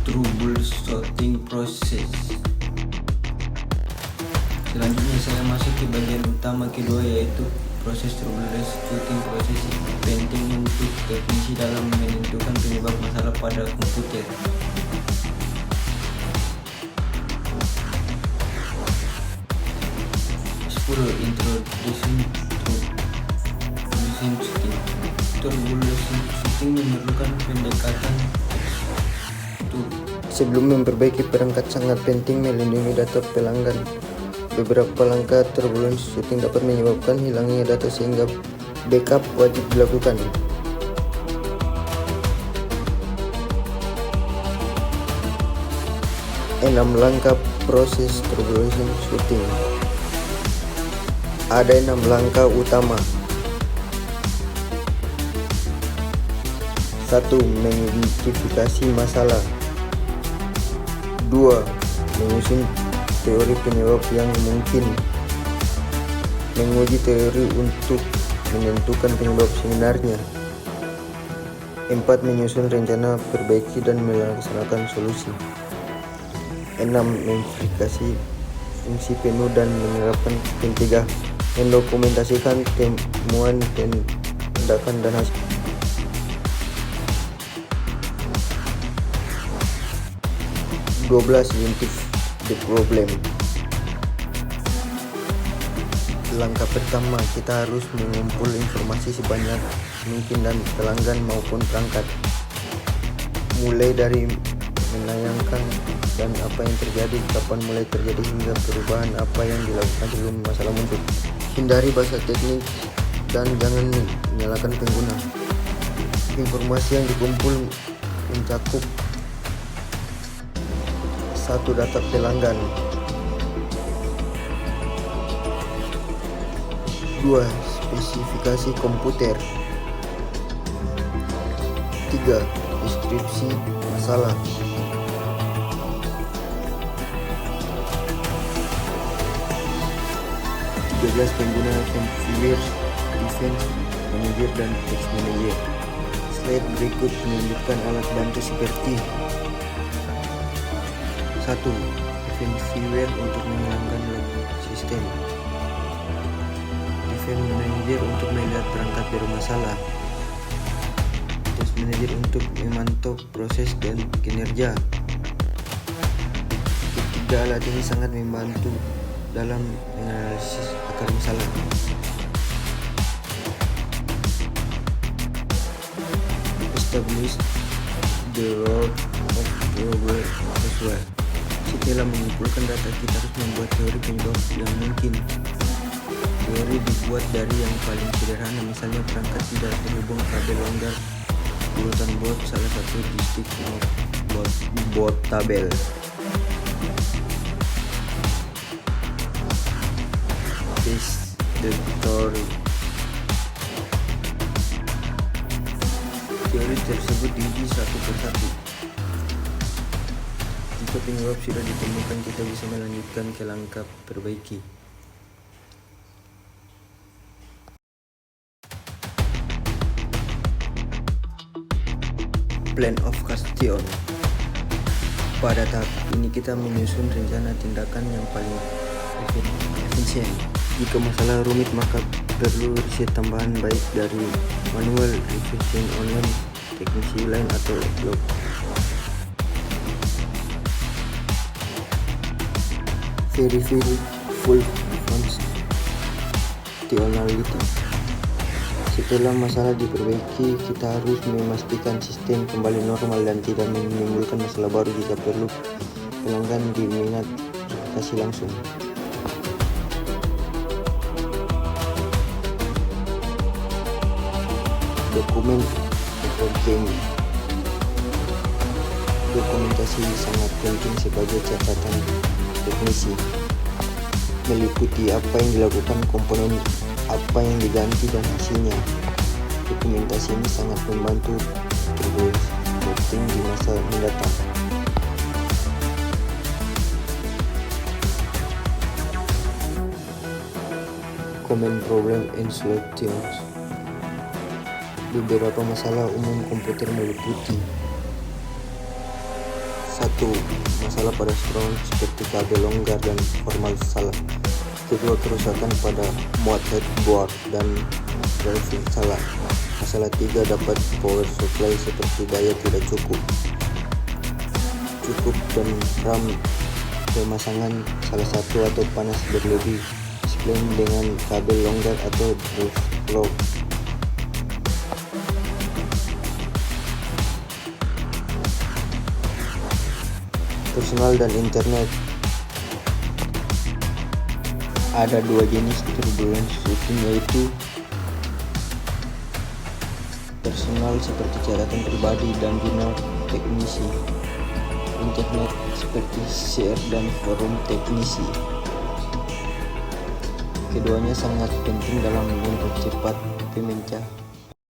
troubleshooting proses. Selanjutnya saya masuk ke bagian utama kedua, yaitu proses troubleshooting proses. Penting untuk teknisi dalam menentukan penyebab masalah pada komputer. Introducing shooting. Troubleshooting memerlukan pendekatan tekstual. Sebelum memperbaiki perangkat, sangat penting melindungi data pelanggan. Beberapa langkah troubleshooting dapat menyebabkan hilangnya data, sehingga backup wajib dilakukan. Enam langkah proses troubleshooting. Ada 6 langkah utama. 1. Mengidentifikasi masalah. 2. Menyusun teori penyebab yang mungkin. Menguji teori untuk menentukan penyebab sebenarnya. 4. Menyusun rencana perbaiki dan melaksanakan solusi. 6. Memverifikasi fungsi penuh dan menerapkan pencegah. Mendokumentasikan temuan, tindakan, dan hasil. 12. Identify the problem. Langkah pertama, kita harus mengumpul informasi sebanyak mungkin dan pelanggan maupun perangkat, mulai dari menayangkan dan apa yang terjadi, kapan mulai terjadi, hingga perubahan apa yang dilakukan sebelum masalah muncul. Hindari bahasa teknik dan jangan menyalahkan pengguna. Informasi yang dikumpul mencakup: 1. Data pelanggan. 2. Spesifikasi komputer. 3. Deskripsi masalah. 13. Pengguna configure, defense, manager, dan text manager. Slide berikut menunjukkan alat bantu seperti: 1. Defenseware untuk menghilangkan log sistem. Defense Manager untuk melihat perangkat bermasalah. Test Manager untuk memantau proses dan kinerja. Ketiga alat ini sangat membantu dalam menganalisis akar masalah. Establish the role of problem software. Setelah mengumpulkan data, kita harus membuat teori penyebab yang mungkin. Teori dibuat dari yang paling sederhana, misalnya perangkat tidak terhubung, kabel longgar, urutan boot, salah satu distrik boot tabel. Test the theory. Teori tersebut diuji satu persatu. Jika penyebab sudah ditemukan, kita bisa melanjutkan ke langkah perbaiki. Plan of action. Pada tahap ini kita menyusun rencana tindakan yang paling efisien. Jika masalah rumit, maka perlu riset tambahan, baik dari manual, revision online, teknisi lain, atau blog. Very full functionality. Setelah masalah diperbaiki, kita harus memastikan sistem kembali normal dan tidak menimbulkan masalah baru. Jika perlu, pelanggan diminta verifikasi langsung. Dokumen reporting. Dokumentasi sangat penting sebagai catatan teknisi, meliputi apa yang dilakukan, komponen apa yang diganti, dan hasilnya. Dokumentasi ini sangat membantu troubleshooting di masa mendatang. Common problem and solutions. Beberapa masalah umum komputer meliputi: Satu, masalah pada strong seperti kabel longgar dan formal salah. Kedua, kerusakan pada muat headboard dan driving salah. Masalah tiga, dapat power supply seperti daya tidak cukup dan RAM pemasangan salah satu atau panas berlebih, display dengan kabel longgar atau drive lock. Personal dan internet. Ada dua jenis turbulence shooting, yaitu personal seperti catatan pribadi dan jurnal teknisi, internet seperti share dan forum teknisi. Keduanya sangat penting dalam mempercepat pemecah